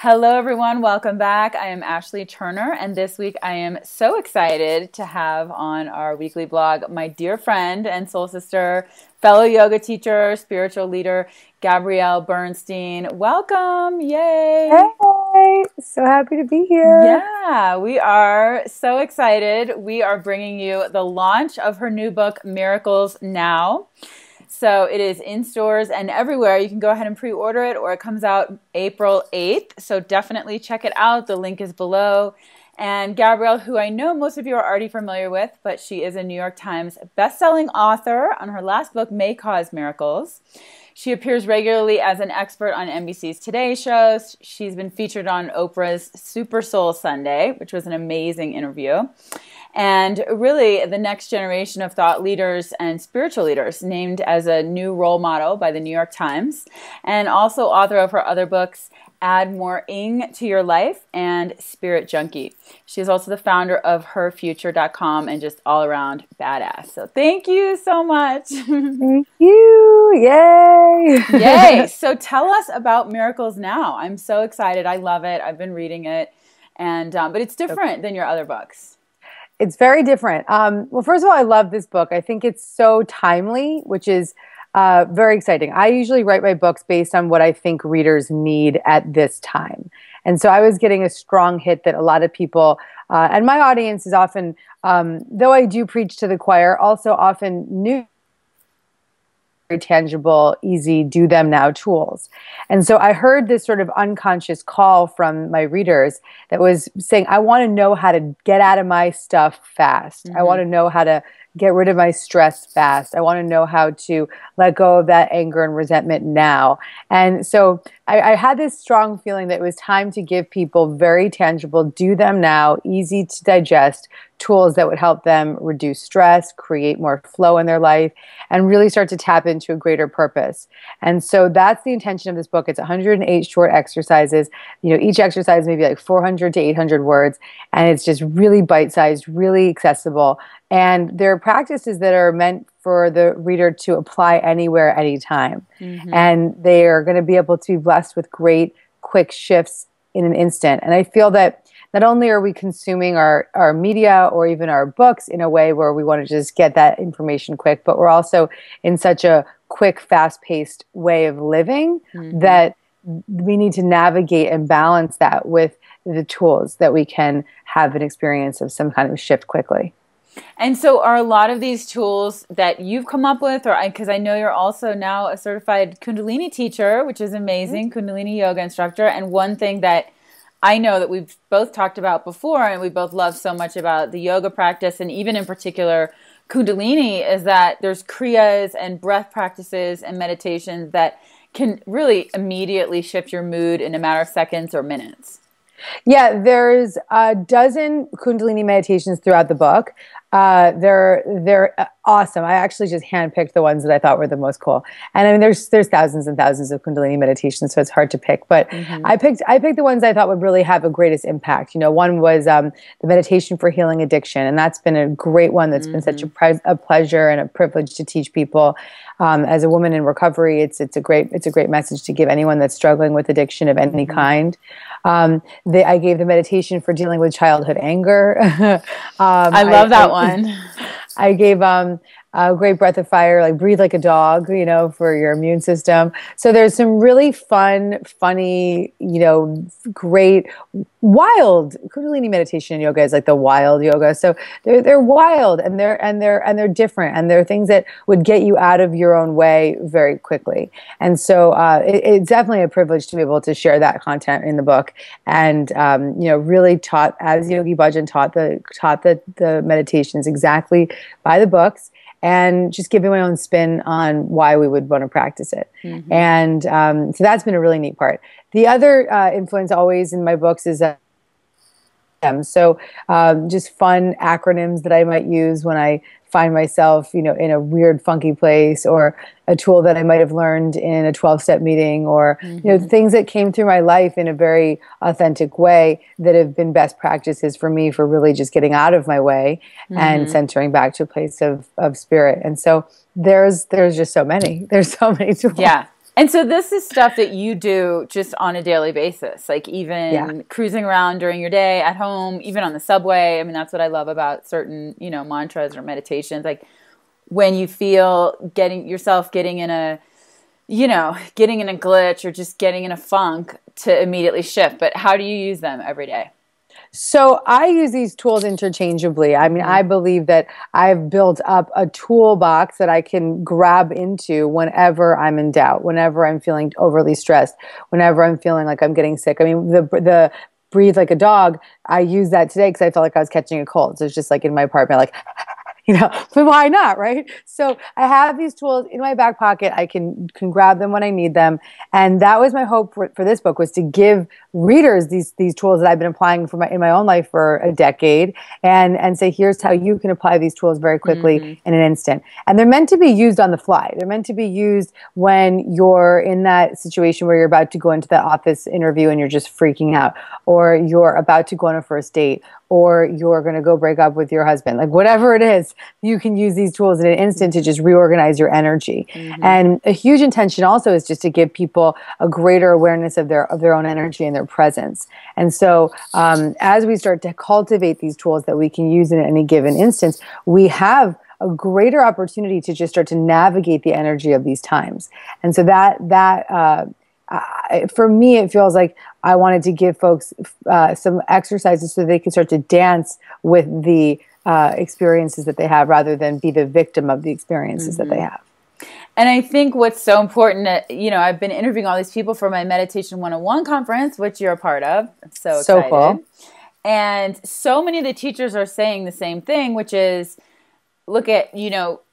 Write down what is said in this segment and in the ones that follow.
Hello, everyone. Welcome back. I am Ashley Turner, and this week I am so excited to have on our weekly blog my dear friend and soul sister, fellow yoga teacher, spiritual leader, Gabrielle Bernstein. Welcome. Yay. Hey, so happy to be here. Yeah, we are so excited. We are bringing you the launch of her new book, Miracles Now. So it is in stores and everywhere. You can go ahead and pre-order it, or it comes out April 8th. So definitely check it out. The link is below. And Gabrielle, who I know most of you are already familiar with, but she is a New York Times bestselling author on her last book, May Cause Miracles. She appears regularly as an expert on NBC's Today Show. She's been featured on Oprah's Super Soul Sunday, which was an amazing interview. And really the next generation of thought leaders and spiritual leaders, named as a new role model by the New York Times, and also author of her other books, Add More Ing to Your Life and Spirit Junkie. She is also the founder of herfuture.com and just all around badass. So thank you so much. Thank you. Yay. Yay. So tell us about Miracles Now. I'm so excited. I love it. I've been reading it. And but it's different than your other books. It's very different. Well, first of all, I love this book. I think it's so timely, which is very exciting. I usually write my books based on what I think readers need at this time. And so I was getting a strong hit that a lot of people, and my audience is often, though I do preach to the choir, also often new, very tangible, easy, do them now tools. And so I heard this sort of unconscious call from my readers that was saying, I want to know how to get out of my stuff fast. I want to know how to get rid of my stress fast. I want to know how to let go of that anger and resentment now. And so I had this strong feeling that it was time to give people very tangible, do them now, easy to digest tools that would help them reduce stress, create more flow in their life, and really start to tap into a greater purpose. And so that's the intention of this book. It's 108 short exercises. You know, each exercise may be like 400 to 800 words, and it's just really bite-sized, really accessible. And there are practices that are meant for the reader to apply anywhere, anytime. And they are going to be able to be blessed with great, quick shifts in an instant. And I feel that not only are we consuming our media or even our books in a way where we want to just get that information quick, but we're also in such a quick, fast-paced way of living that we need to navigate and balance that with the tools that we can have an experience of some kind of shift quickly. And so are a lot of these tools that you've come up with, or because I know you're also now a certified Kundalini teacher, which is amazing, Kundalini yoga instructor. And one thing that I know that we've both talked about before, and we both love so much about the yoga practice, and even in particular Kundalini, is that there's kriyas and breath practices and meditations that can really immediately shift your mood in a matter of seconds or minutes. Yeah, there's a dozen Kundalini meditations throughout the book. They're awesome. I actually just handpicked the ones that I thought were the most cool. And I mean, there's thousands and thousands of Kundalini meditations, so it's hard to pick. But I picked the ones I thought would really have the greatest impact. You know, one was the meditation for healing addiction, and that's been a great one. That's been such a pleasure and a privilege to teach people. As a woman in recovery, it's a great message to give anyone that's struggling with addiction of any kind. I gave the meditation for dealing with childhood anger. I love that one. I gave a great breath of fire, like breathe like a dog, you know, for your immune system. So there's some really fun, funny, you know, great, wild Kundalini meditation and yoga is like the wild yoga. So they're wild and they're different, and they're things that would get you out of your own way very quickly. And so it's definitely a privilege to be able to share that content in the book, and you know, really taught, as Yogi Bhajan taught the meditations exactly by the books, and just giving my own spin on why we would want to practice it. And so that's been a really neat part. The other influence always in my books is just fun acronyms that I might use when I find myself, you know, in a weird, funky place, or a tool that I might have learned in a 12-step meeting, or, you know, things that came through my life in a very authentic way that have been best practices for me for really just getting out of my way and centering back to a place of spirit. And so there's just so many. There's so many tools. Yeah. And so this is stuff that you do just on a daily basis, like even Yeah. cruising around during your day, at home, even on the subway. I mean, that's what I love about certain, mantras or meditations. Like when you feel getting in a, getting in a glitch or just getting in a funk, to immediately shift. But how do you use them every day? So I use these tools interchangeably. I mean, I believe that I've built up a toolbox that I can grab into whenever I'm in doubt, whenever I'm feeling overly stressed, whenever I'm feeling like I'm getting sick. I mean, the breathe like a dog, I used that today because I felt like I was catching a cold. So it's just like in my apartment, like, but why not, right? So I have these tools in my back pocket. I can grab them when I need them. And that was my hope for this book, was to give readers these tools that I've been applying in my own life for a decade, and say, here's how you can apply these tools very quickly in an instant. And they're meant to be used on the fly. They're meant to be used when you're in that situation where you're about to go into that office interview and you're just freaking out, or you're about to go on a first date, or you're going to go break up with your husband. Like whatever it is, you can use these tools in an instant to just reorganize your energy. And a huge intention also is just to give people a greater awareness of their own energy and their presence. And so as we start to cultivate these tools that we can use in any given instance, we have a greater opportunity to just start to navigate the energy of these times. And so for me, it feels like I wanted to give folks some exercises so they can start to dance with the experiences that they have, rather than be the victim of the experiences that they have. And I think what's so important, I've been interviewing all these people for my Meditation 101 conference, which you're a part of. I'm so excited. So cool. And so many of the teachers are saying the same thing, which is look at,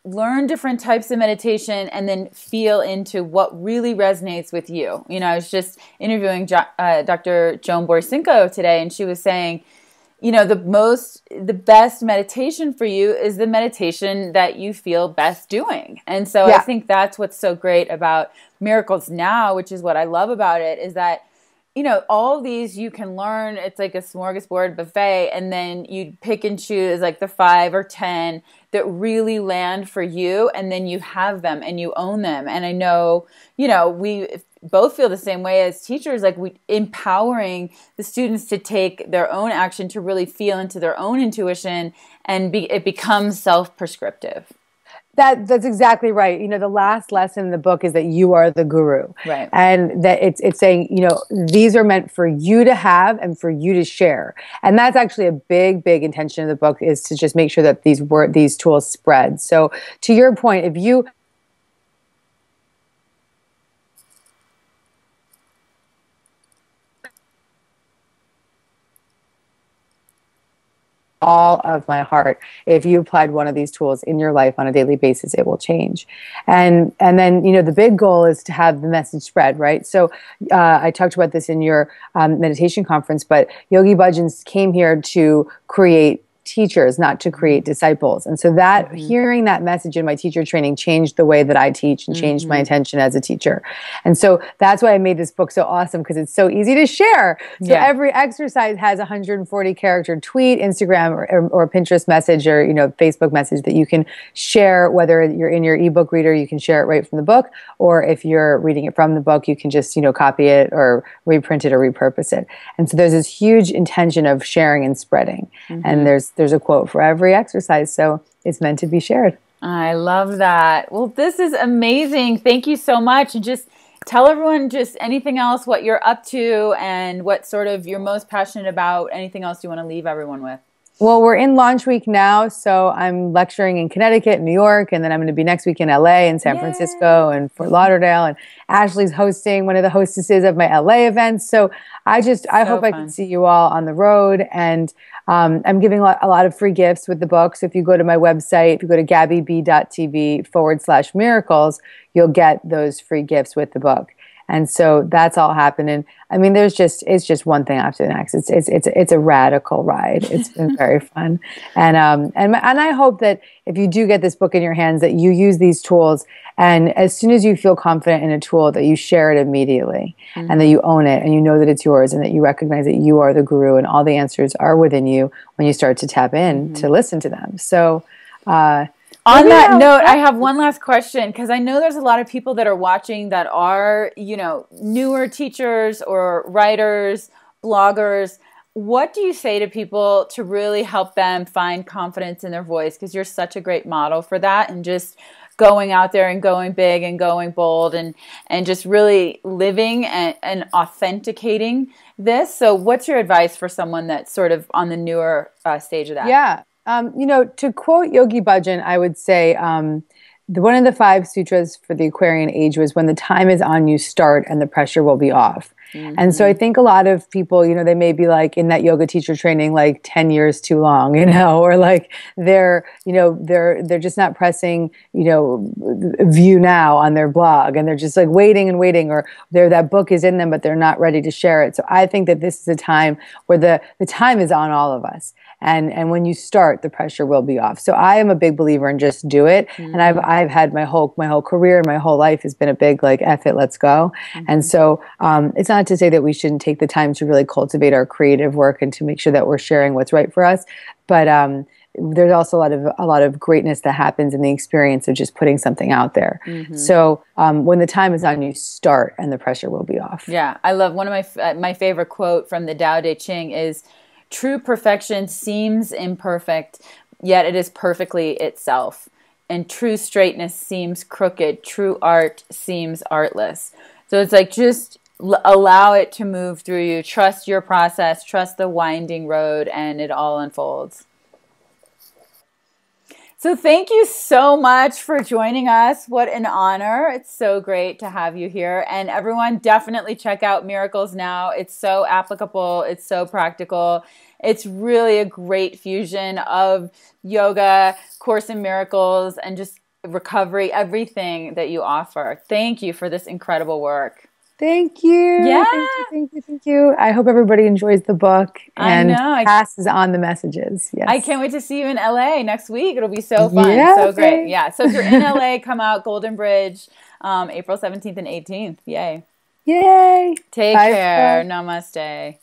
learn different types of meditation and then feel into what really resonates with you. I was just interviewing Dr. Joan Borsinko today, and she was saying, the best meditation for you is the meditation that you feel best doing. And so I think that's what's so great about Miracles Now, which is what I love about it, is that all these you can learn. It's like a smorgasbord buffet, and then you pick and choose like the 5 or 10 that really land for you, and then you have them and you own them. And I know, we both feel the same way as teachers, like we empowering the students to take their own action, to really feel into their own intuition, and it becomes self-prescriptive. That's exactly right. The last lesson in the book is that you are the guru. Right. And that it's saying, these are meant for you to have and for you to share. And that's actually a big, big intention of the book, is to just make sure that these tools spread. So to your point, if you all of my heart, if you applied one of these tools in your life on a daily basis, it will change. And then, the big goal is to have the message spread, right? So I talked about this in your meditation conference, but Yogi Bhajan came here to create teachers, not to create disciples. And so that hearing that message in my teacher training changed the way that I teach and changed my intention as a teacher. And so that's why I made this book so awesome, because it's so easy to share. So every exercise has a 140 character tweet, Instagram or Pinterest message, or Facebook message that you can share. Whether you're in your ebook reader, you can share it right from the book, or if you're reading it from the book, you can just copy it or reprint it or repurpose it. And so there's this huge intention of sharing and spreading. And there's a quote for every exercise, so it's meant to be shared. I love that. Well, this is amazing. Thank you so much. And just tell everyone just anything else, what you're up to and what sort of you're most passionate about, anything else you want to leave everyone with. Well, we're in launch week now, so I'm lecturing in Connecticut, New York, and then I'm going to be next week in LA and San Francisco and Fort Lauderdale, and Ashley's hosting one of the hostesses of my LA events. So I hope I can see you all on the road, and I'm giving a lot of free gifts with the book. So if you go to my website, if you go to gabbyb.tv/miracles, you'll get those free gifts with the book. And so that's all happening. I mean, it's just one thing after the next. It's a radical ride. It's been very fun. And I hope that if you do get this book in your hands, that you use these tools, and as soon as you feel confident in a tool, that you share it immediately, and that you own it, and you know that it's yours, and that you recognize that you are the guru, and all the answers are within you when you start to tap in to listen to them. So On that note, I have one last question, because I know there's a lot of people that are watching that are, newer teachers or writers, bloggers. What do you say to people to really help them find confidence in their voice? Because you're such a great model for that, and just going out there and going big and going bold and just really living and authenticating this. So what's your advice for someone that's sort of on the newer stage of that? Yeah. To quote Yogi Bhajan, I would say one of the 5 sutras for the Aquarian age was, when the time is on, you start and the pressure will be off. Mm-hmm. And so I think a lot of people, they may be like in that yoga teacher training, like 10 years too long, or like they're just not pressing, view now on their blog, and they're just like waiting and waiting, or that book is in them, but they're not ready to share it. So I think that this is a time where the time is on all of us. And when you start, the pressure will be off. So I am a big believer in just do it. Mm-hmm. And I've had my whole career and my whole life has been a big like, F it, let's go. Mm-hmm. And so it's not to say that we shouldn't take the time to really cultivate our creative work and to make sure that we're sharing what's right for us. But there's also a lot of greatness that happens in the experience of just putting something out there. Mm-hmm. So when the time is on, you start, and the pressure will be off. Yeah, I love one of my favorite quote from the Tao Te Ching is, "True perfection seems imperfect, yet it is perfectly itself. And true straightness seems crooked. True art seems artless." So it's like, just allow it to move through you. Trust your process. Trust the winding road, and it all unfolds. So thank you so much for joining us. What an honor. It's so great to have you here. And everyone, definitely check out Miracles Now. It's so applicable. It's so practical. It's really a great fusion of yoga, Course in Miracles, and just recovery, everything that you offer. Thank you for this incredible work. Thank you. Yeah. Thank you. I hope everybody enjoys the book and passes on the messages. Yes. I can't wait to see you in LA next week. It'll be so fun. Yeah, so great. Yeah. So if you're in LA, come out, Golden Bridge, April 17th and 18th. Yay. Yay. Take care. Namaste.